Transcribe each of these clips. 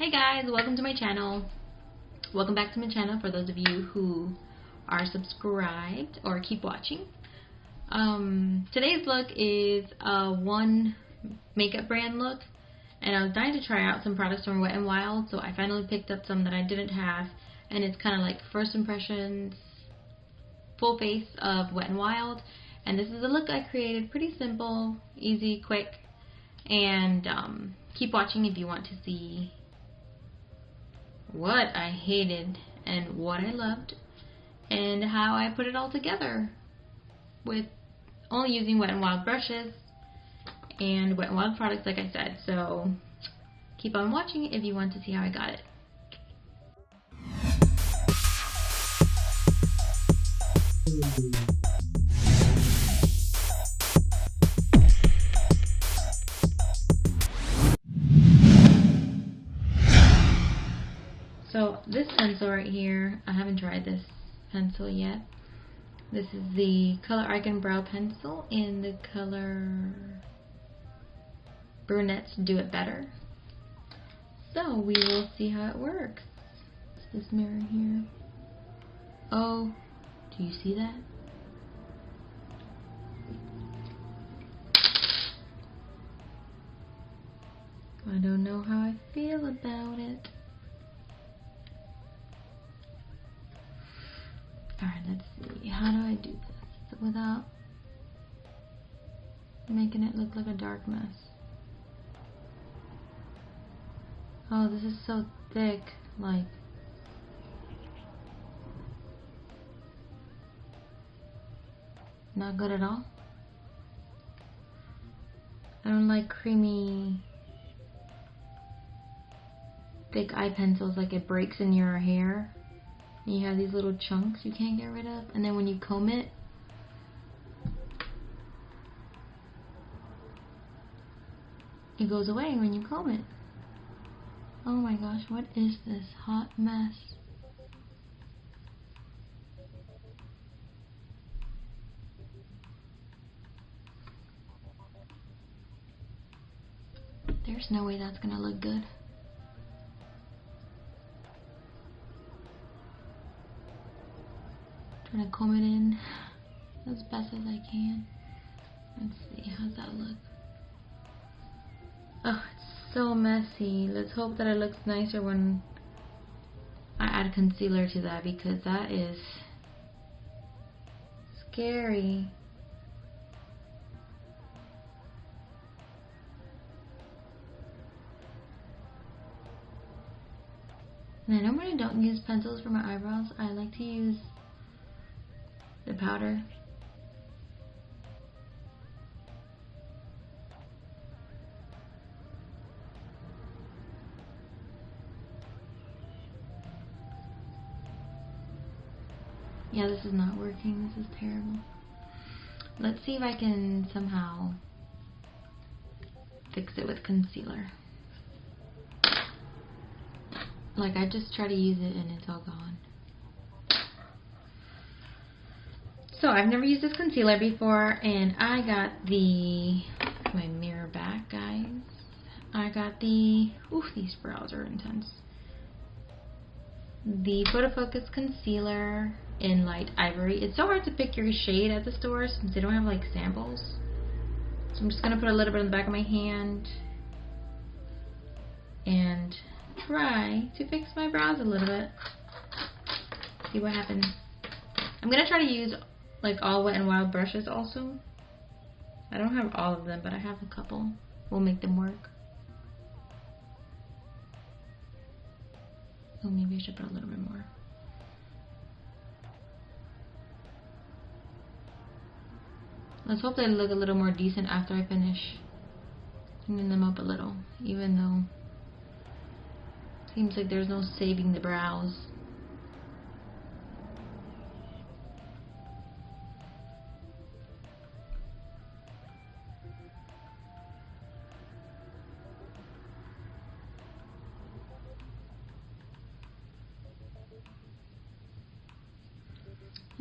Hey guys, welcome to my channel. Welcome back to my channel for those of you who are subscribed or keep watching. Today's look is a one makeup brand look, and I was dying to try out some products from Wet n Wild, so I finally picked up some that I didn't have, and it's kind of like first impressions, full face of Wet n Wild. And this is a look I created, pretty simple, easy, quick, and keep watching if you want to see what I hated and what I loved and how I put it all together with only using Wet n Wild brushes and Wet n Wild products, like I said. So keep on watching if you want to see how I got it. So this pencil right here, I haven't tried this pencil yet. This is the Color Icon Brow Pencil in the color Brunettes Do It Better. So we will see how it works. It's this mirror here. Oh, do you see that? I don't know how I feel about it. Alright, let's see. How do I do this without making it look like a dark mess? Oh, this is so thick. Like, not good at all. I don't like creamy, thick eye pencils, like it breaks in your hair. And you have these little chunks you can't get rid of, and then when you comb it, it goes away when you comb it. Oh my gosh, what is this hot mess? There's no way that's gonna look good. Trying to comb it in as best as I can. Let's see, how's that look? Oh, it's so messy. Let's hope that it looks nicer when I add concealer to that, because that is scary. And I normally don't use pencils for my eyebrows. I like to use the powder. Yeah, this is not working. This is terrible. Let's see if I can somehow fix it with concealer. Like, I just try to use it and it's all gone. So I've never used this concealer before, and I got my mirror back, guys. I got the, oof, these brows are intense. The Photo Focus Concealer in Light Ivory. It's so hard to pick your shade at the stores since they don't have like samples. So I'm just gonna put a little bit on the back of my hand and try to fix my brows a little bit. See what happens. I'm gonna try to use like all Wet n Wild brushes also. I don't have all of them, but I have a couple. We'll make them work. Oh, maybe I should put a little bit more. Let's hope they look a little more decent after I finish cleaning them up a little, even though it seems like there's no saving the brows.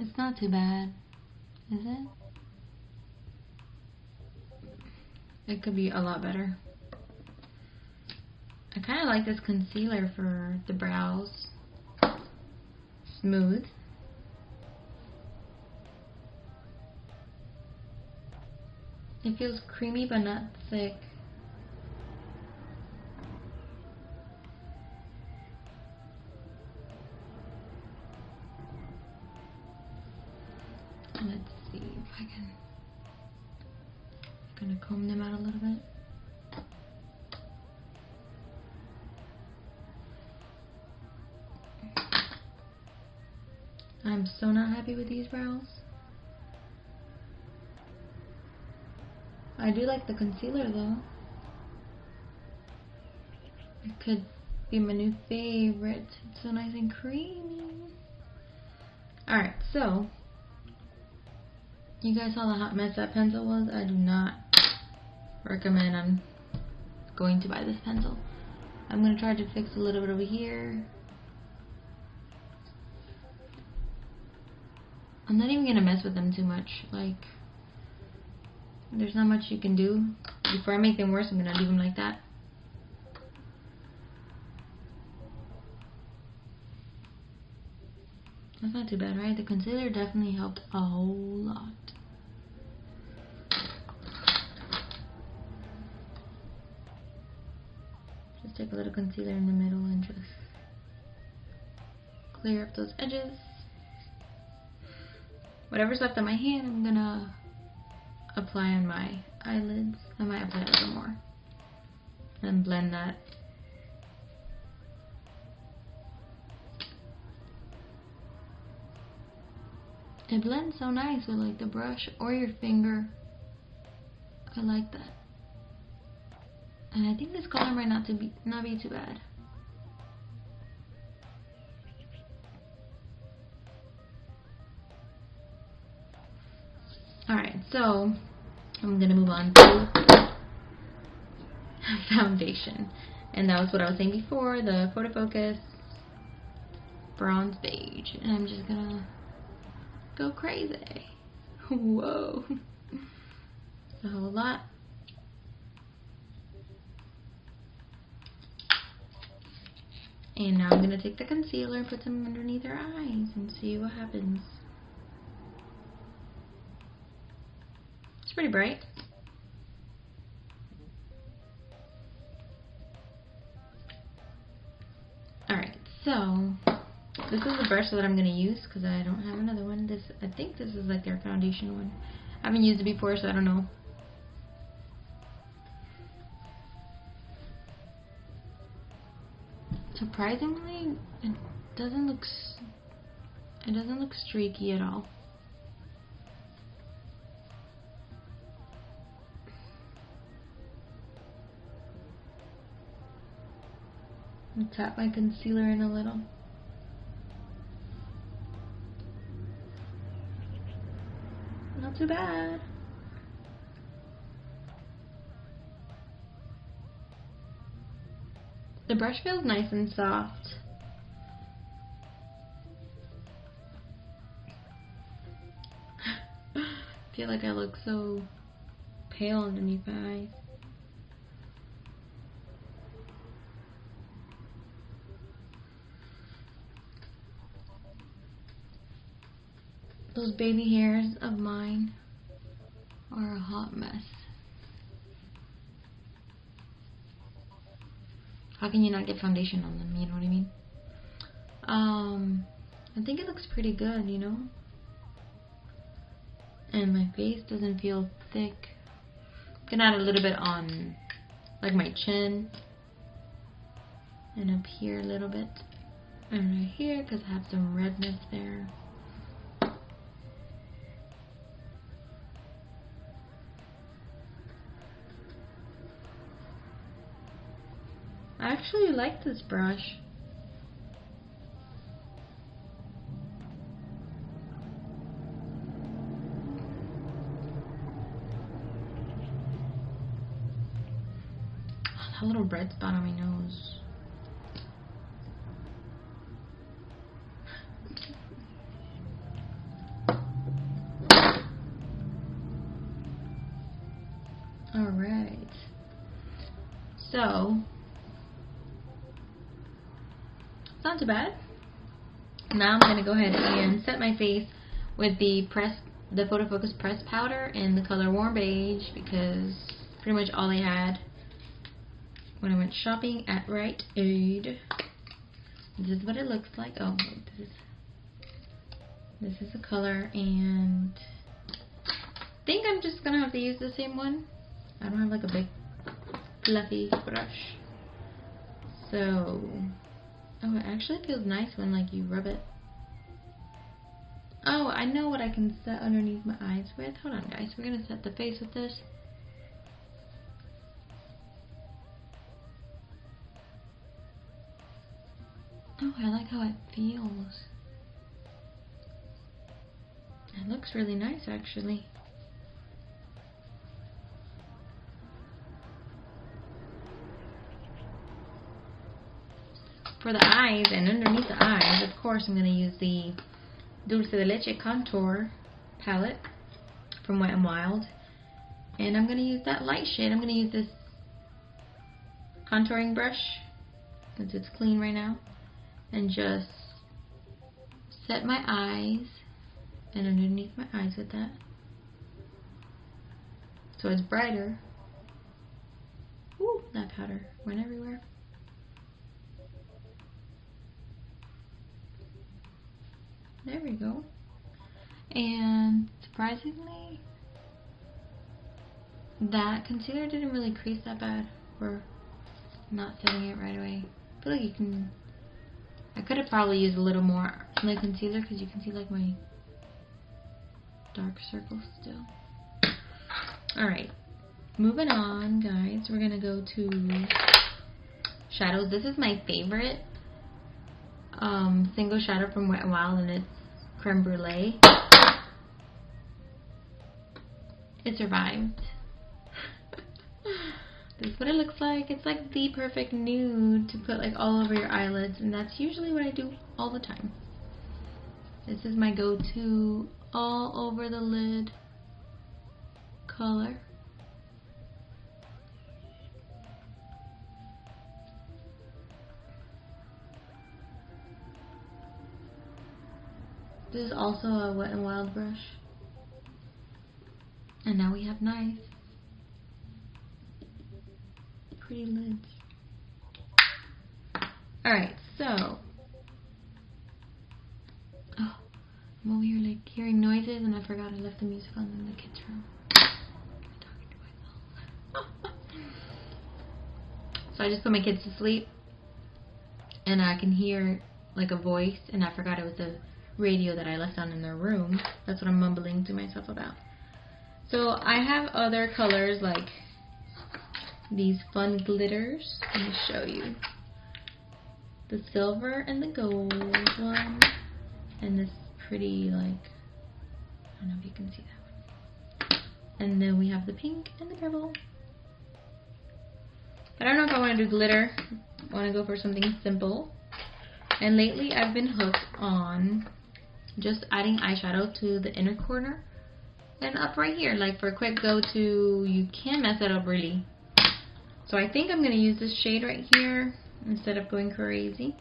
It's not too bad, is it? It could be a lot better. I kind of like this concealer for the brows. Smooth. It feels creamy but not thick. Let's see if I can. I'm gonna comb them out a little bit. I'm so not happy with these brows. I do like the concealer though. It could be my new favorite. It's so nice and creamy. Alright, so you guys saw the hot mess that pencil was. I do not recommend I'm going to buy this pencil. I'm going to try to fix a little bit over here. I'm not even going to mess with them too much. Like, there's not much you can do. Before I make them worse, I'm going to leave them like that. That's not too bad, right? The concealer definitely helped a whole lot. Just take a little concealer in the middle and just clear up those edges. Whatever's left on my hand, I'm gonna apply on my eyelids. I might apply a little more and blend that. It blends so nice with like the brush or your finger. I like that. And I think this color might not be too bad. Alright, so I'm gonna move on to foundation. And that was what I was saying before, the Photo Focus Bronze Beige. And I'm just gonna go crazy. Whoa. A whole lot. And now I'm gonna take the concealer and put some underneath her eyes and see what happens. It's pretty bright. Alright, so this is the brush that I'm going to use because I don't have another one. I think this is like their foundation one. I haven't used it before, so I don't know. Surprisingly, it doesn't look streaky at all. I'll tap my concealer in a little. Not too bad. The brush feels nice and soft. I feel like I look so pale underneath my eyes. Those baby hairs of mine are a hot mess. How can you not get foundation on them, you know what I mean? I think it looks pretty good, you know? And my face doesn't feel thick. I can add a little bit on like my chin. And up here a little bit. And right here, because I have some redness there. I actually like this brush. Oh, that little red spot on my nose. Alright. So It's not too bad. Now I'm gonna go ahead and set my face with the Photo Focus press powder in the color Warm Beige, because pretty much all I had when I went shopping at Rite Aid. This is what it looks like. Oh, this is the color, and I think I'm just gonna have to use the same one. I don't have like a big fluffy brush. So, oh, it actually feels nice when like you rub it. Oh, I know what I can set underneath my eyes with. Hold on, guys. We're gonna set the face with this. Oh, I like how it feels. It looks really nice, actually. For the eyes and underneath the eyes, of course, I'm going to use the Dulce de Leche Contour palette from Wet n Wild. And I'm going to use that light shade. I'm going to use this contouring brush, since it's clean right now, and just set my eyes and underneath my eyes with that, so it's brighter. Ooh, that powder went everywhere. There we go. And surprisingly, that concealer didn't really crease that bad for not setting it right away. I feel like you can, I could have probably used a little more like concealer, because you can see like my dark circles still. Alright, moving on, guys. We're gonna go to shadows. This is my favorite single shadow from Wet n Wild, and it's Creme Brulee. It survived. This is what it looks like. It's like the perfect nude to put like all over your eyelids, and that's usually what I do all the time. This is my go-to all over the lid color. This is also a Wet n Wild brush. And now we have nice, pretty lids. Alright, so, oh, I'm over here like hearing noises, and I forgot I left the music on in the kids' room. I'm talking to myself. So I just put my kids to sleep, and I can hear like a voice, and I forgot it was the radio that I left on in their room. That's what I'm mumbling to myself about. So I have other colors like these fun glitters. Let me show you. The silver and the gold one, and this pretty, like, I don't know if you can see that one. And then we have the pink and the purple. But I don't know if I want to do glitter. I want to go for something simple. And lately I've been hooked on just adding eyeshadow to the inner corner and up right here. Like for a quick go-to, you can mess it up really. So I think I'm going to use this shade right here instead of going crazy.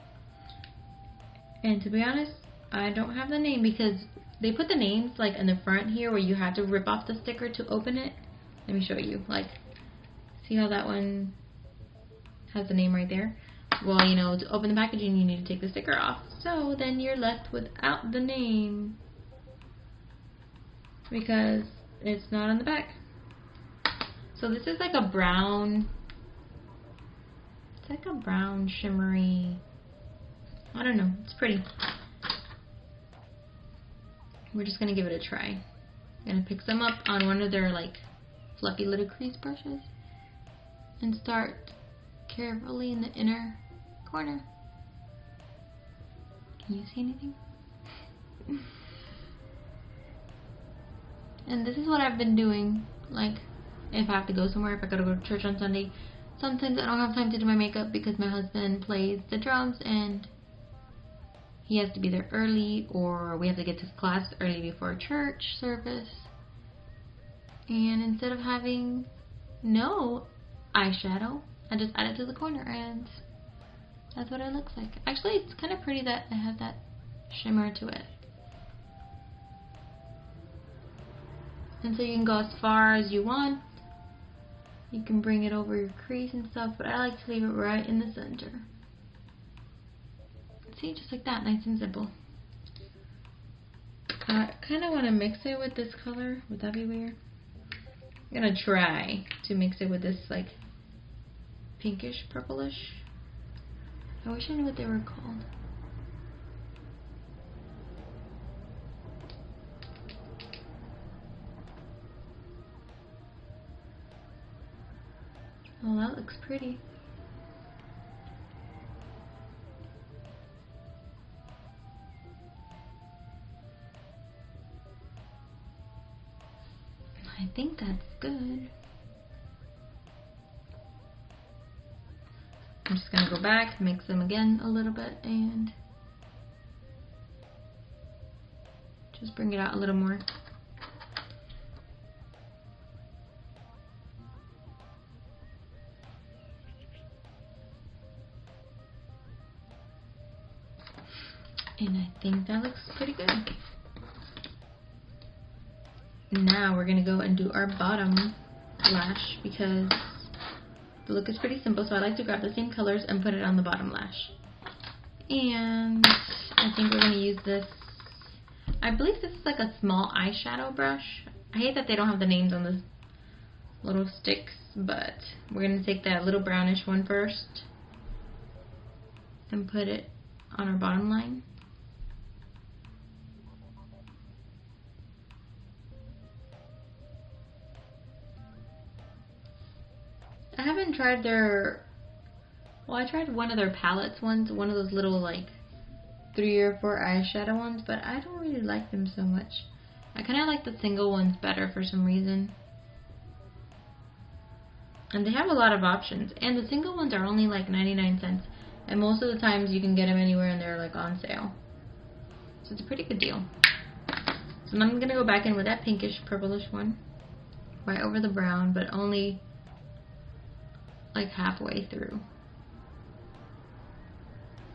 And to be honest, I don't have the name because they put the names like in the front here where you have to rip off the sticker to open it. Let me show you. Like, see how that one has the name right there? Well, you know, to open the packaging you need to take the sticker off. So then you're left without the name because it's not on the back. So this is like a brown, it's like a brown shimmery, I don't know, it's pretty. We're just gonna give it a try. I'm gonna pick some up on one of their like fluffy little crease brushes and start carefully in the inner corner. Can you see anything? And this is what I've been doing, like if I have to go somewhere, if I gotta go to church on Sunday. Sometimes I don't have time to do my makeup because my husband plays the drums and he has to be there early, or we have to get to class early before church service. And instead of having no eyeshadow, I just add it to the corner and that's what it looks like. Actually, it's kind of pretty that it has that shimmer to it. And so you can go as far as you want. You can bring it over your crease and stuff, but I like to leave it right in the center. See, just like that, nice and simple. I kind of want to mix it with this color. Would that be weird? I'm going to try to mix it with this like pinkish purplish. I wish I knew what they were called. Oh, that looks pretty. I think that's good. I'm just going to go back, mix them again a little bit, and just bring it out a little more. And I think that looks pretty good. Now we're going to go and do our bottom lash because the look is pretty simple, so I like to grab the same colors and put it on the bottom lash. And I think we're going to use this, I believe this is like a small eyeshadow brush. I hate that they don't have the names on the little sticks, but we're going to take that little brownish one first and put it on our bottom line. I haven't tried their, well, I tried one of their palettes ones, one of those little like 3 or 4 eyeshadow ones, but I don't really like them so much. I kind of like the single ones better for some reason. And they have a lot of options, and the single ones are only like 99 cents, and most of the times you can get them anywhere and they're like on sale. So it's a pretty good deal. So now I'm going to go back in with that pinkish purplish one, right over the brown, but only like halfway through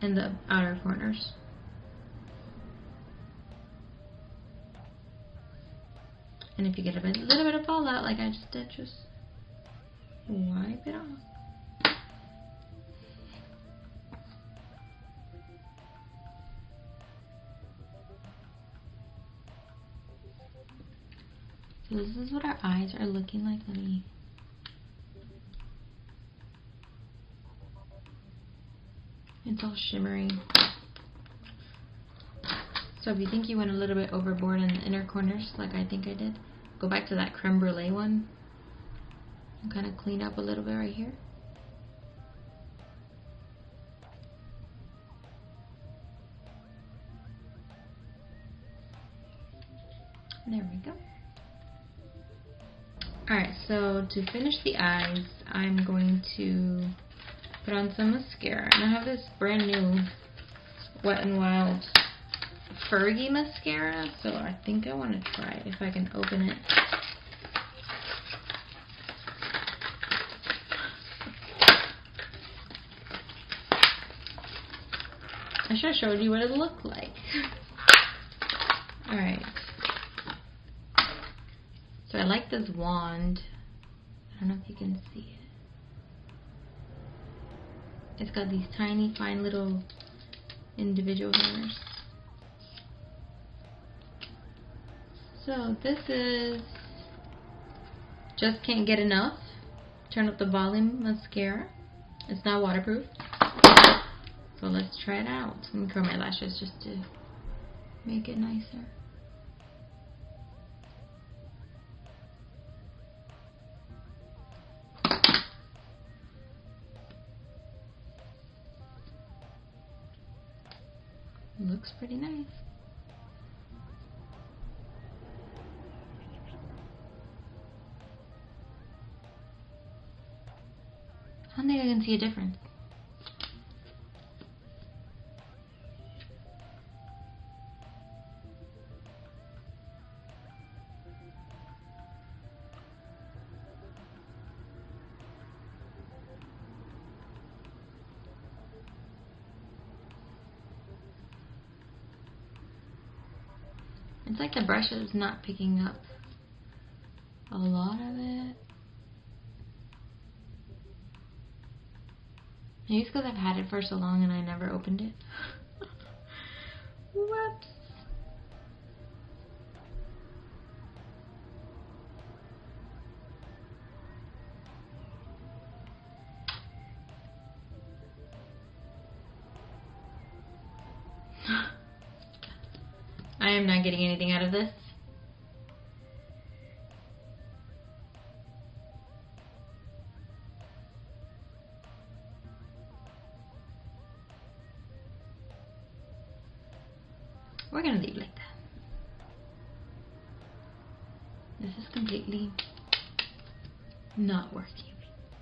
in the outer corners. And if you get a little bit of fallout like I just did, just wipe it off. So this is what our eyes are looking like. Let me, it's all shimmering. So if you think you went a little bit overboard in the inner corners, like I think I did, go back to that creme brulee one and kind of clean up a little bit right here. There we go. Alright, so to finish the eyes, I'm going to put on some mascara. And I have this brand new Wet n Wild Fergie mascara, so I think I want to try it if I can open it. I should have showed you what it looked like. Alright. So I like this wand. I don't know if you can see it. It's got these tiny, fine little individual hairs. So this is Just Can't Get Enough Turn Up the Volume mascara. It's not waterproof. So let's try it out. Let me curl my lashes just to make it nicer. Looks pretty nice. I don't think I can see a difference. It's like the brush is not picking up a lot of it. Maybe it's because I've had it for so long and I never opened it. Whoops. I am not getting anything out of this. We're gonna leave it like that. This is completely not working.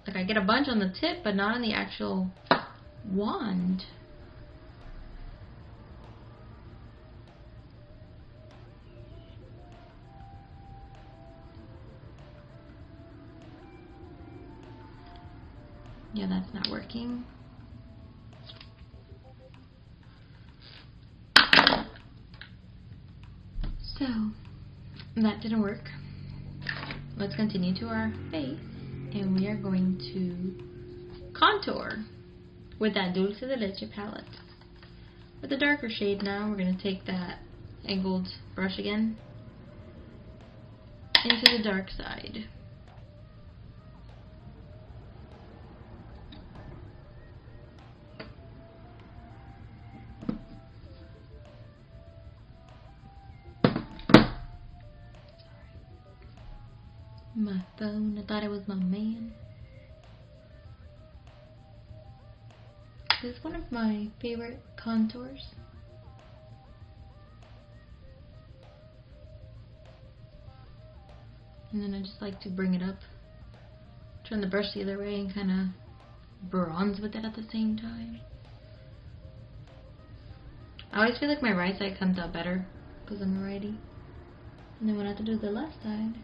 Like, I get a bunch on the tip, but not on the actual wand. Yeah, that's not working. So, that didn't work. Let's continue to our face, and we are going to contour with that Dulce de Leche palette. With a darker shade now, we're going to take that angled brush again into the dark side. My phone, I thought it was my man. This is one of my favorite contours. And then I just like to bring it up, turn the brush the other way, and kind of bronze with it at the same time. I always feel like my right side comes out better because I'm a righty. And then when I have to do the left side,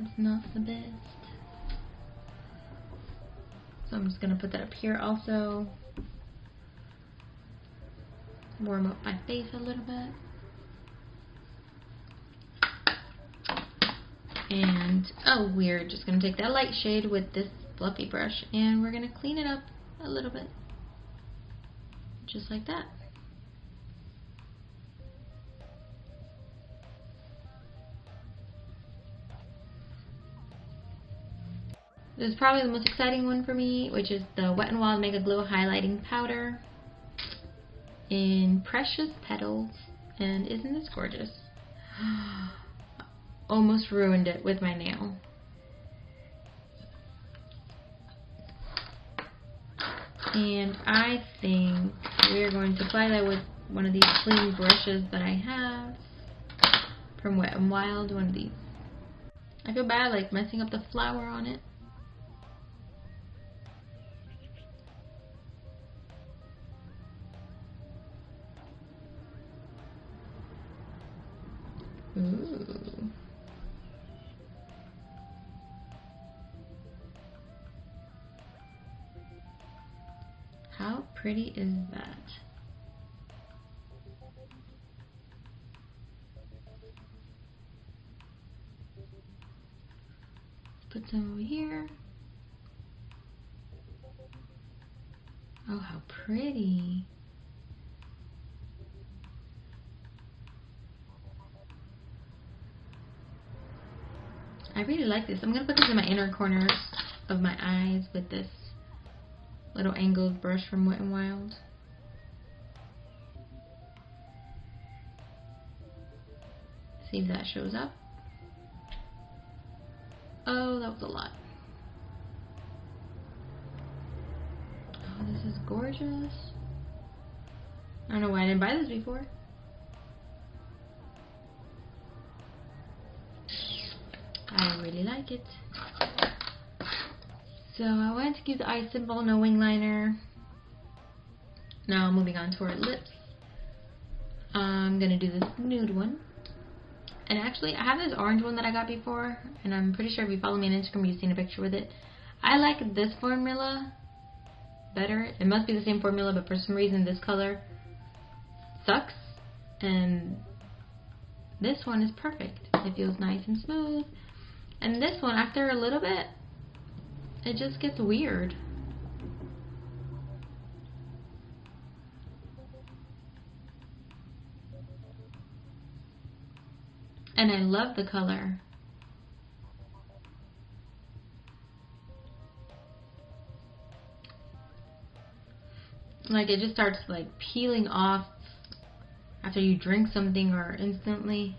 it's not the best. So I'm just going to put that up here also. Warm up my face a little bit. And, oh, we're just going to take that light shade with this fluffy brush and we're going to clean it up a little bit. Just like that. This is probably the most exciting one for me, which is the Wet n Wild Mega Glow Highlighting Powder in Precious Petals. And isn't this gorgeous? Almost ruined it with my nail. And I think we're going to apply that with one of these clean brushes that I have from Wet n Wild, one of these. I feel bad like messing up the flower on it. Ooh. How pretty is that? Put some over here. Oh, how pretty. I really like this. I'm going to put this in my inner corners of my eyes with this little angled brush from Wet n Wild. See if that shows up. Oh, that was a lot. Oh, this is gorgeous. I don't know why I didn't buy this before. I really like it. So I went to use the eye symbol, no wing liner. Now moving on to our lips. I'm gonna do this nude one. And actually, I have this orange one that I got before, and I'm pretty sure if you follow me on Instagram, you've seen a picture with it. I like this formula better. It must be the same formula, but for some reason this color sucks, and this one is perfect. It feels nice and smooth. And this one, after a little bit, it just gets weird. And I love the color. Like, it just starts like peeling off after you drink something or instantly.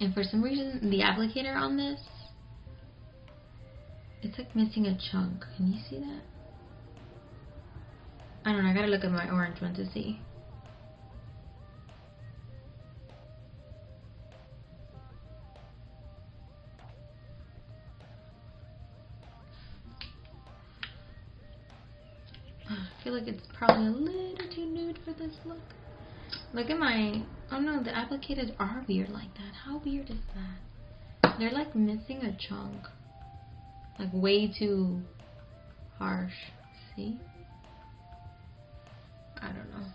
And for some reason, the applicator on this, it's like missing a chunk. Can you see that? I don't know, I gotta look at my orange one to see. I feel like it's probably a little too nude for this look. Look at my, oh no, the applicators are weird like that. How weird is that? They're like missing a chunk. Like way too harsh. See? I don't know.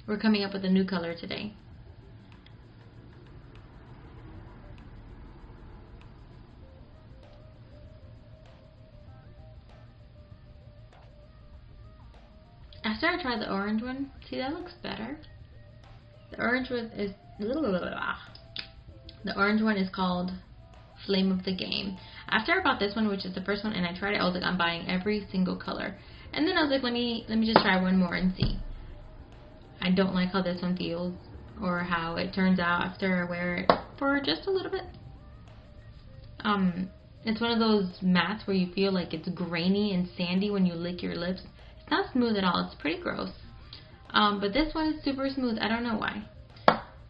We're coming up with a new color today. After I try the orange one, see, that looks better. The orange one is called Flame of the Game. After I bought this one, which is the first one, and I tried it, I was like, I'm buying every single color. And then I was like, let me just try one more and see. I don't like how this one feels or how it turns out after I wear it for just a little bit. It's one of those mattes where you feel like it's grainy and sandy when you lick your lips. It's not smooth at all. It's pretty gross. But this one is super smooth. I don't know why.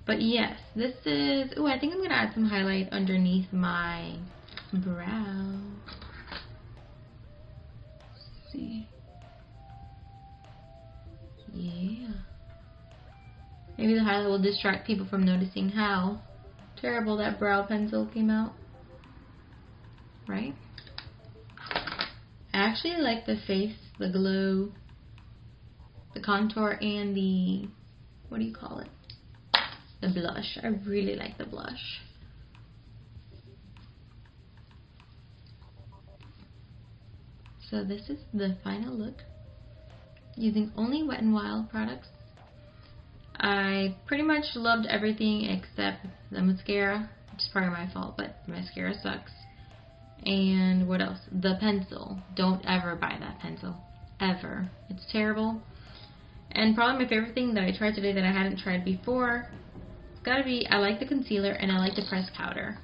But yes, this is... Ooh, I think I'm going to add some highlight underneath my brow. Let's see. Yeah. Maybe the highlight will distract people from noticing how terrible that brow pencil came out. Right? I actually like the face, the glow, the contour, and the, what do you call it? The blush. I really like the blush. So this is the final look using only Wet n Wild products. I pretty much loved everything except the mascara, which is probably my fault, but the mascara sucks. And what else? The pencil. Don't ever buy that pencil. Ever. It's terrible. And probably my favorite thing that I tried today that I hadn't tried before, it's gotta be, I like the concealer and I like the pressed powder.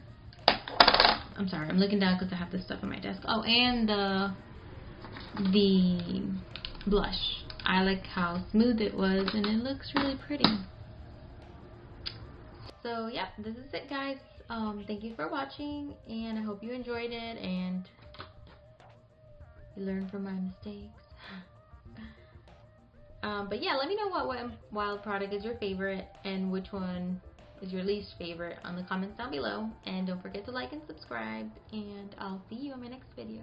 I'm sorry, I'm looking down because I have this stuff on my desk. Oh, and the blush. I like how smooth it was and it looks really pretty. So yeah, this is it, guys. Thank you for watching, and I hope you enjoyed it and you learned from my mistakes. But yeah, let me know what Wet n Wild product is your favorite and which one is your least favorite on the comments down below. And don't forget to like and subscribe, and I'll see you in my next video.